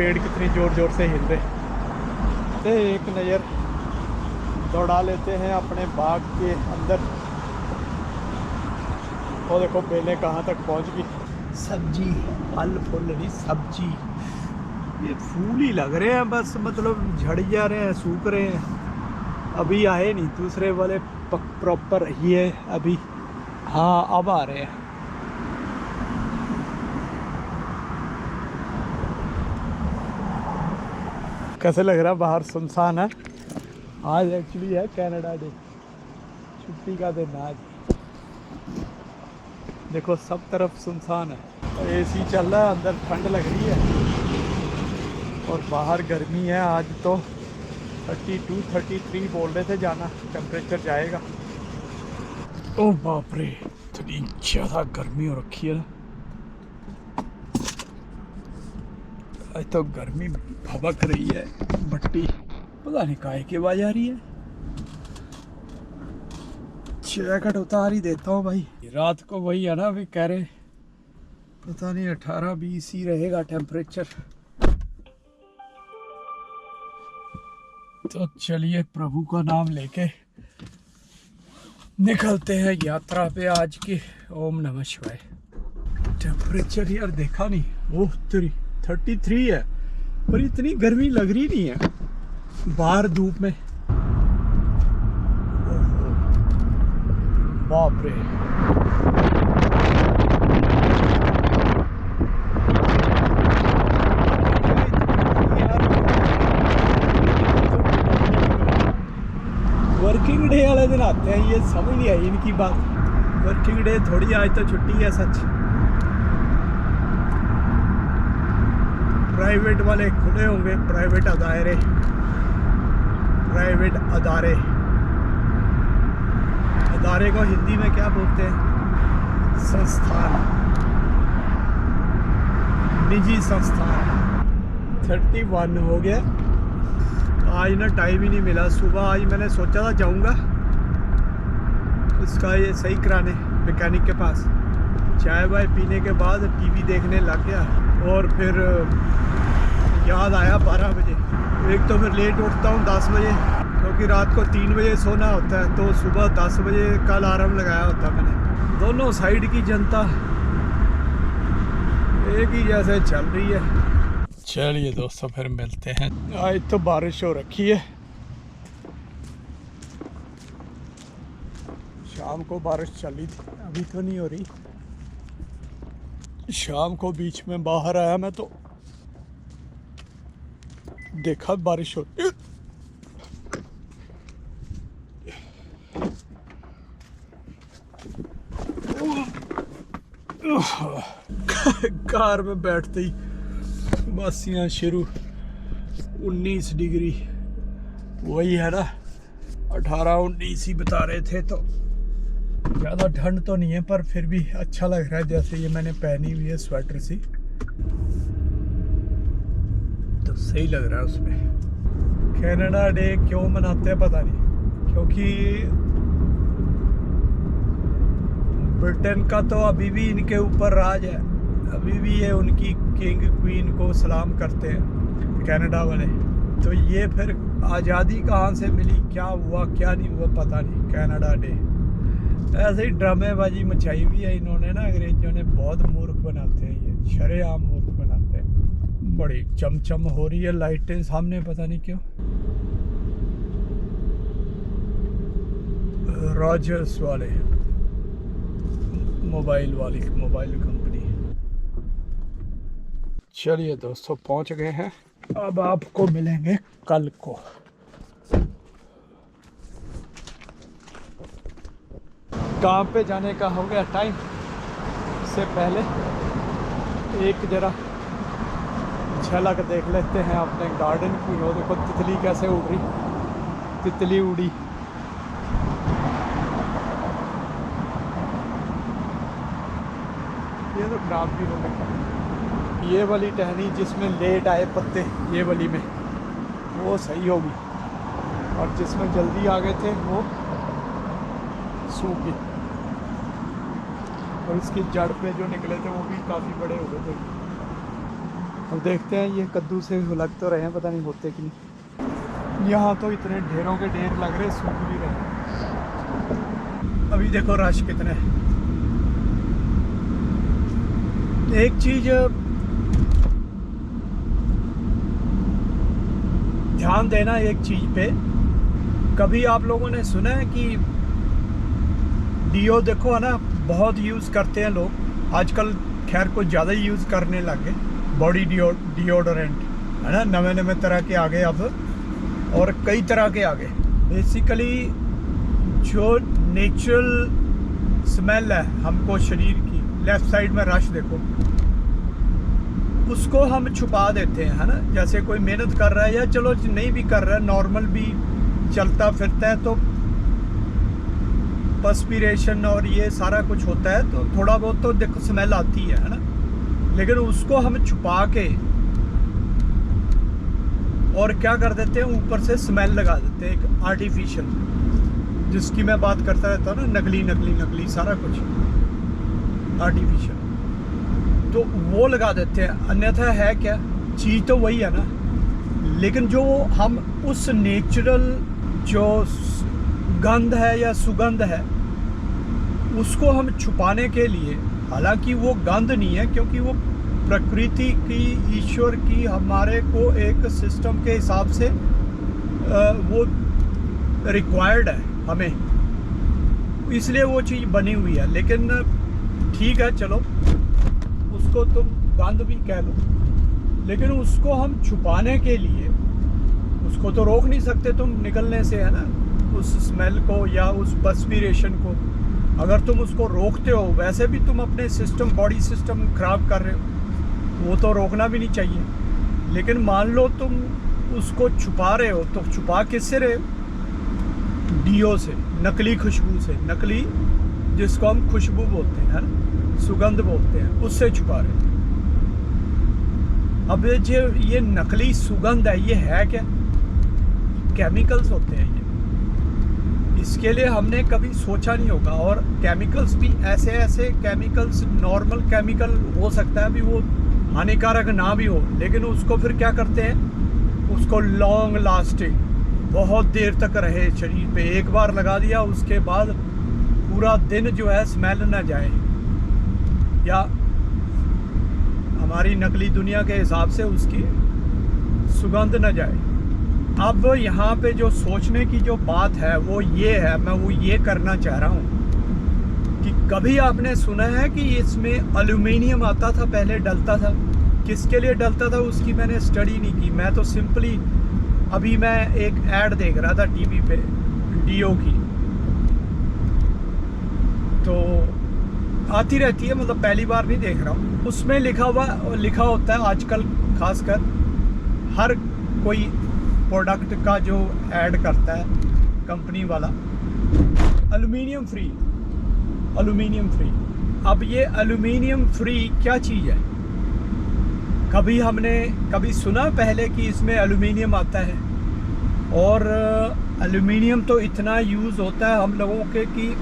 पेड़ कितनी ज़ोर ज़ोर से हिल रहे। तो एक नज़र दौड़ा लेते हैं अपने बाग के अंदर। और देखो बेलें कहाँ तक पहुँच गई। सब्जी, फल फूल नहीं सब्जी, ये फूल ही लग रहे हैं बस, मतलब झड़ जा रहे हैं, सूख रहे हैं। अभी आए नहीं, दूसरे वाले प्रॉपर ये अभी, हाँ अब आ रहे हैं। कैसे लग रहा है? बाहर सुनसान है। आज एक्चुअली है कनाडा डे, छुट्टी का दिन आज। देखो सब तरफ सुनसान है। एसी चल रहा है, अंदर ठंड लग रही है और बाहर गर्मी है। आज तो 32 33 बोल रहे थे जाना, टेम्परेचर जाएगा। ओह बाप रे, इतनी ज़्यादा गर्मी हो रखी है। आज तो गर्मी भभक रही है, भट्टी पता नहीं काहे की आवाज आ रही है। जैकेट उतार ही देता हूँ भाई, रात को वही है ना, अभी कह रहे पता नहीं 18-20 ही रहेगा टेम्परेचर। तो चलिए प्रभु का नाम लेके निकलते हैं यात्रा पे आज की। ओम नमः शिवाय। टेम्परेचर यार देखा नहीं, ओह 33 है, पर इतनी गर्मी लग रही नहीं है बाहर धूप में। बाप रे, वर्किंग डे वाले दिन आते हैं, ये समझ नहीं आई इनकी बात। वर्किंग डे थोड़ी, आज तो छुट्टी है सच। प्राइवेट वाले खुले होंगे, प्राइवेट अदारे, प्राइवेट अदारे, अदारे को हिंदी में क्या बोलते हैं? संस्थान, निजी संस्थान। 31 हो गया। आज ना टाइम ही नहीं मिला सुबह। आज मैंने सोचा था जाऊंगा इसका ये सही कराने मैकेनिक के पास। चाय वाय पीने के बाद टीवी देखने लग गया और फिर याद आया 12 बजे। एक तो फिर लेट उठता हूँ 10 बजे, क्योंकि रात को 3 बजे सोना होता है, तो सुबह 10 बजे का अलार्म लगाया होता मैंने। दोनों साइड की जनता एक ही जैसे चल रही है। चलिए दोस्तों फिर मिलते हैं। आज तो बारिश हो रखी है, शाम को बारिश चली थी, अभी तो नहीं हो रही। शाम को बीच में बाहर आया मैं तो देखा बारिश हो। कार में बैठते ही बस यहाँ शुरू 19 डिग्री, वही है ना 18-19 ही बता रहे थे। तो ज़्यादा ठंड तो नहीं है, पर फिर भी अच्छा लग रहा है। जैसे ये मैंने पहनी हुई है स्वेटर सी, तो सही लग रहा है उसमें। कनाडा डे क्यों मनाते हैं पता नहीं, क्योंकि ब्रिटेन का तो अभी भी इनके ऊपर राज है, अभी भी ये उनकी किंग क्वीन को सलाम करते हैं कनाडा वाले। तो ये फिर आज़ादी कहाँ से मिली, क्या हुआ क्या नहीं हुआ पता नहीं। कनाडा डे ऐसे ही ड्रामेबाजी मचाई हुई है इन्होंने ना, अंग्रेजों ने। बहुत मूर्ख बनाते हैं ये, शरेआम मूर्ख बनाते हैं। बड़ी चमचम हो रही है लाइटें सामने, पता नहीं क्यों। रॉजर्स वाले मोबाइल कंपनी। चलिए दोस्तों पहुंच गए हैं, अब आपको मिलेंगे कल को। काम पे जाने का हो गया टाइम, इससे पहले एक जरा झलक देख लेते हैं अपने गार्डन की। हो देखो तितली कैसे उड़ रही, तितली उड़ी। ये तो खराब भी हो गई। ये वाली टहनी जिसमें लेट आए पत्ते, ये वाली में वो सही होगी, और जिसमें जल्दी आ गए थे वो सूख गई। और इसकी जड़ पे जो निकले थे वो भी काफ़ी बड़े हो गए थे। अब देखते हैं ये कद्दू से लग तो रहे हैं, पता नहीं होते कि नहीं। यहाँ तो इतने ढेरों के ढेर लग रहे, सूख भी रहे हैं। अभी देखो रश कितने है। एक चीज ध्यान देना एक चीज पे, कभी आप लोगों ने सुना है कि डीओ देखो है ना, बहुत यूज़ करते हैं लोग आजकल, खैर कुछ ज़्यादा यूज़ करने लग गए, बॉडी डिओडोरेंट है ना, नवे नवे तरह के आ गए अब, और कई तरह के आ गए। बेसिकली जो नेचुरल स्मेल है हमको शरीर की, लेफ़्ट साइड में रश देखो, उसको हम छुपा देते हैं है ना। जैसे कोई मेहनत कर रहा है या चलो नहीं भी कर रहा है, नॉर्मल भी चलता फिरता है, तो पर्स्पिरेशन और ये सारा कुछ होता है, तो थोड़ा बहुत तो देखो स्मेल आती है ना, लेकिन उसको हम छुपा के और क्या कर देते हैं, ऊपर से स्मेल लगा देते हैं, एक आर्टिफिशियल, जिसकी मैं बात करता रहता हूँ ना, नकली नकली नकली सारा कुछ आर्टिफिशियल, तो वो लगा देते हैं। अन्यथा है क्या, चीज़ तो वही है ना, लेकिन जो हम उस नेचुरल जो गंध है या सुगंध है उसको हम छुपाने के लिए, हालांकि वो गंध नहीं है, क्योंकि वो प्रकृति की, ईश्वर की, हमारे को एक सिस्टम के हिसाब से वो रिक्वायर्ड है हमें, इसलिए वो चीज़ बनी हुई है। लेकिन ठीक है चलो, उसको तुम गंध भी कह लो, लेकिन उसको हम छुपाने के लिए, उसको तो रोक नहीं सकते तुम निकलने से है ना, उस स्मेल को या उस पर्स्पिरेशन को। अगर तुम उसको रोकते हो, वैसे भी तुम अपने सिस्टम, बॉडी सिस्टम खराब कर रहे हो, वो तो रोकना भी नहीं चाहिए। लेकिन मान लो तुम उसको छुपा रहे हो, तो छुपा किससे रहे हो, डीओ से, नकली खुशबू से, नकली जिसको हम खुशबू बोलते हैं ना, सुगंध बोलते हैं, उससे छुपा रहे हो। अब ये नकली सुगंध है, ये है क्या, केमिकल्स होते हैं ये, इसके लिए हमने कभी सोचा नहीं होगा। और केमिकल्स भी ऐसे ऐसे केमिकल्स, नॉर्मल केमिकल हो सकता है अभी वो हानिकारक ना भी हो, लेकिन उसको फिर क्या करते हैं, उसको लॉन्ग लास्टिंग, बहुत देर तक रहे शरीर पे, एक बार लगा दिया उसके बाद पूरा दिन जो है स्मेल ना जाए, या हमारी नकली दुनिया के हिसाब से उसकी सुगंध न जाए। अब यहाँ पे जो सोचने की जो बात है वो ये है, मैं वो ये करना चाह रहा हूँ कि कभी आपने सुना है कि इसमें एल्यूमिनियम आता था, पहले डलता था, किसके लिए डलता था उसकी मैंने स्टडी नहीं की। मैं तो सिंपली, अभी मैं एक ऐड देख रहा था टीवी पे डीओ की, तो आती रहती है, मतलब पहली बार नहीं देख रहा हूँ। उसमें लिखा होता है आजकल, खासकर हर कोई प्रोडक्ट का जो ऐड करता है कंपनी वाला, एल्यूमिनियम फ्री, एल्यूमिनियम फ्री। अब ये एल्यूमिनियम फ्री क्या चीज़ है, कभी हमने कभी सुना पहले कि इसमें एल्यूमिनियम आता है? और एल्यूमिनियम तो इतना यूज़ होता है हम लोगों के कि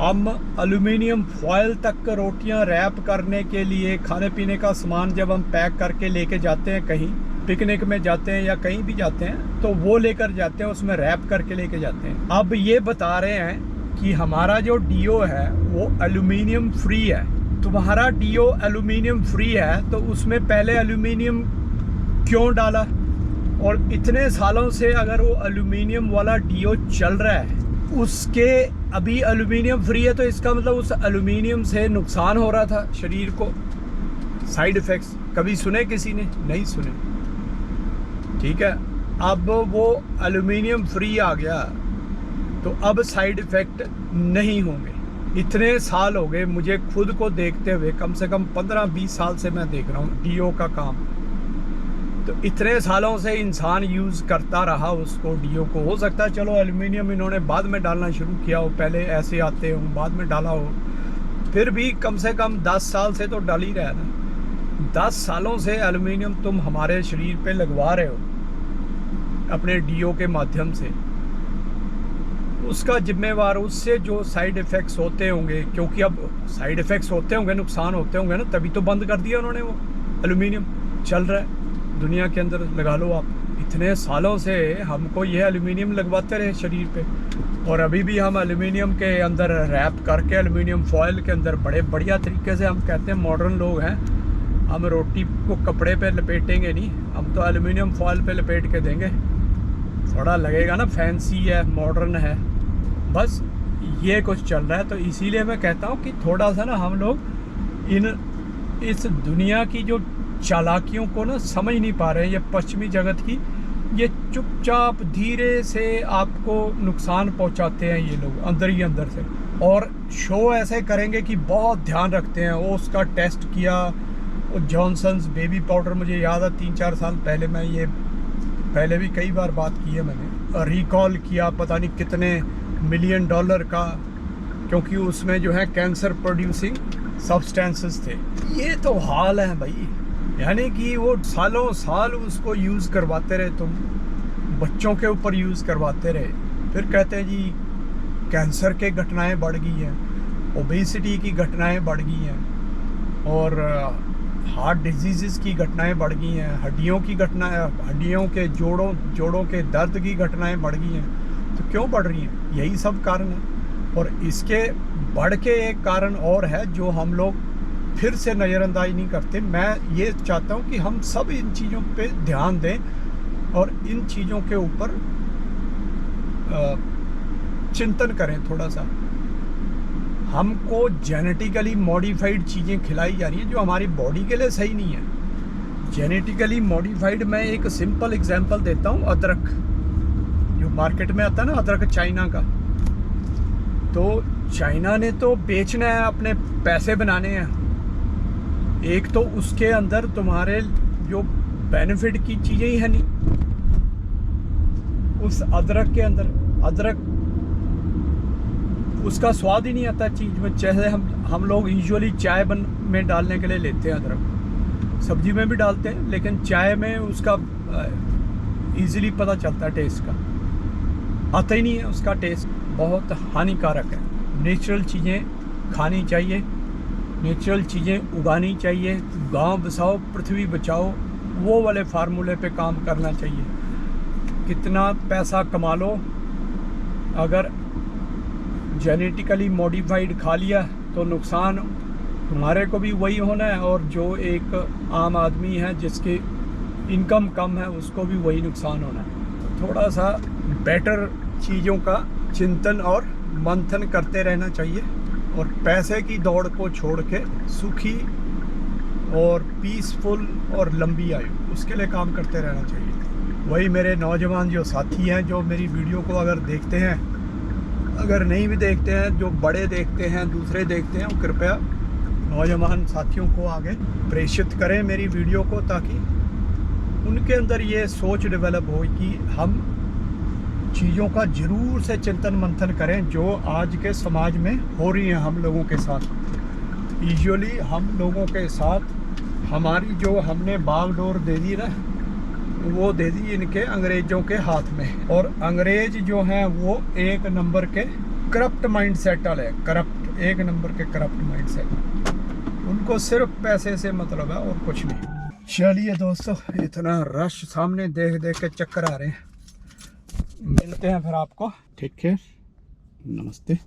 हम एल्यूमिनियम फॉयल तक रोटियां रैप करने के लिए, खाने पीने का सामान जब हम पैक करके लेके जाते हैं, कहीं पिकनिक में जाते हैं या कहीं भी जाते हैं, तो वो लेकर जाते हैं, उसमें रैप करके लेके जाते हैं। अब ये बता रहे हैं कि हमारा जो डीओ है वो एल्यूमिनियम फ्री है। तुम्हारा डीओ एल्यूमिनियम फ्री है, तो उसमें पहले एल्यूमिनियम क्यों डाला? और इतने सालों से अगर वो एल्यूमिनियम वाला डीओ चल रहा है, उसके अभी एल्यूमिनियम फ्री है, तो इसका मतलब उस एल्यूमिनियम से नुकसान हो रहा था शरीर को, साइड इफ़ेक्ट्स कभी सुने किसी ने? नहीं सुने। ठीक है, अब वो एल्यूमिनियम फ्री आ गया तो अब साइड इफ़ेक्ट नहीं होंगे। इतने साल हो गए मुझे खुद को देखते हुए, कम से कम 15-20 साल से मैं देख रहा हूँ डीओ का काम। तो इतने सालों से इंसान यूज़ करता रहा उसको, डीओ को। हो सकता है चलो एल्यूमिनियम इन्होंने बाद में डालना शुरू किया हो, पहले ऐसे आते हो बाद में डाला हो, फिर भी कम से कम 10 साल से तो डाल ही रहा है ना। 10 सालों से एल्यूमिनियम तुम हमारे शरीर पे लगवा रहे हो अपने डीओ के माध्यम से, उसका जिम्मेवार, उससे जो साइड इफ़ेक्ट्स होते होंगे, क्योंकि अब साइड इफ़ेक्ट्स होते होंगे, नुकसान होते होंगे ना, तभी तो बंद कर दिया उन्होंने वो। एल्युमिनियम चल रहा है दुनिया के अंदर, लगा लो आप। इतने सालों से हमको ये एल्युमिनियम लगवाते रहे शरीर पे, और अभी भी हम एल्युमिनियम के अंदर रैप करके, एल्युमिनियम फॉयल के अंदर बड़े बढ़िया तरीके से, हम कहते हैं मॉडर्न लोग हैं, हम रोटी को कपड़े पे लपेटेंगे नहीं, हम तो एल्युमिनियम फॉयल पे लपेट के देंगे। थोड़ा लगेगा ना फैंसी है, मॉडर्न है, बस ये कुछ चल रहा है। तो इसीलिए मैं कहता हूँ कि थोड़ा सा ना हम लोग इस दुनिया की जो चालाकियों को ना समझ नहीं पा रहे हैं, ये पश्चिमी जगत की, ये चुपचाप धीरे से आपको नुकसान पहुंचाते हैं ये लोग अंदर ही अंदर से, और शो ऐसे करेंगे कि बहुत ध्यान रखते हैं। वो उसका टेस्ट किया, वो जॉनसन्स बेबी पाउडर, मुझे याद है 3-4 साल पहले, मैं ये पहले भी कई बार बात की है मैंने, रिकॉल किया पता नहीं कितने $1 मिलियन का, क्योंकि उसमें जो है कैंसर प्रोड्यूसिंग सब्सटेंसेस थे। ये तो हाल है भाई, यानी कि वो सालों साल उसको यूज़ करवाते रहे, तुम बच्चों के ऊपर यूज़ करवाते रहे, फिर कहते हैं जी कैंसर के घटनाएं बढ़ गई हैं, ओबेसिटी की घटनाएं बढ़ गई हैं, और हार्ट डिजीज़ की घटनाएं बढ़ गई हैं, हड्डियों की घटनाएं, हड्डियों के जोड़ों के दर्द की घटनाएं बढ़ गई हैं। तो क्यों बढ़ रही हैं? यही सब कारण है। और इसके बढ़ के एक कारण और है जो हम लोग फिर से नज़रअंदाज नहीं करते। मैं ये चाहता हूँ कि हम सब इन चीज़ों पे ध्यान दें और इन चीज़ों के ऊपर चिंतन करें थोड़ा सा। हमको जेनेटिकली मॉडिफाइड चीज़ें खिलाई जा रही हैं जो हमारी बॉडी के लिए सही नहीं है। जेनेटिकली मॉडिफाइड, मैं एक सिंपल एग्जांपल देता हूँ, अदरक जो मार्केट में आता है ना, अदरक चाइना का, तो चाइना ने तो बेचना है, अपने पैसे बनाने हैं। एक तो उसके अंदर तुम्हारे जो बेनिफिट की चीज़ें ही है नहीं उस अदरक के अंदर। अदरक उसका स्वाद ही नहीं आता चीज़ में, जैसे हम लोग यूजुअली चाय में डालने के लिए लेते हैं अदरक, सब्जी में भी डालते हैं, लेकिन चाय में उसका इजीली पता चलता है टेस्ट का, आता ही नहीं है उसका टेस्ट, बहुत हानिकारक है। नेचुरल चीज़ें खानी चाहिए, नेचुरल चीज़ें उगानी चाहिए, गांव बसाओ पृथ्वी बचाओ, वो वाले फार्मूले पे काम करना चाहिए। कितना पैसा कमा लो, अगर जेनेटिकली मॉडिफाइड खा लिया तो नुकसान तुम्हारे को भी वही होना है, और जो एक आम आदमी है जिसकी इनकम कम है उसको भी वही नुकसान होना है। थोड़ा सा बेटर चीज़ों का चिंतन और मंथन करते रहना चाहिए, और पैसे की दौड़ को छोड़ के सुखी और पीसफुल और लंबी आयु, उसके लिए काम करते रहना चाहिए। वही मेरे नौजवान जो साथी हैं, जो मेरी वीडियो को अगर देखते हैं, अगर नहीं भी देखते हैं, जो बड़े देखते हैं, दूसरे देखते हैं, वो कृपया नौजवान साथियों को आगे प्रेषित करें मेरी वीडियो को, ताकि उनके अंदर ये सोच डेवलप हो कि हम चीज़ों का ज़रूर से चिंतन मंथन करें जो आज के समाज में हो रही हैं हम लोगों के साथ। यूजुअली हम लोगों के साथ हमारी जो हमने बागडोर दे दी ना, वो दे दी इनके अंग्रेज़ों के हाथ में, और अंग्रेज़ जो हैं वो एक नंबर के करप्ट माइंडसेट वाले, करप्ट, एक नंबर के करप्ट माइंडसेट, उनको सिर्फ पैसे से मतलब है और कुछ नहीं। चलिए दोस्तों, इतना रश सामने देख देख के चक्कर आ रहे हैं। मिलते हैं फिर आपको, टेक केयर, नमस्ते।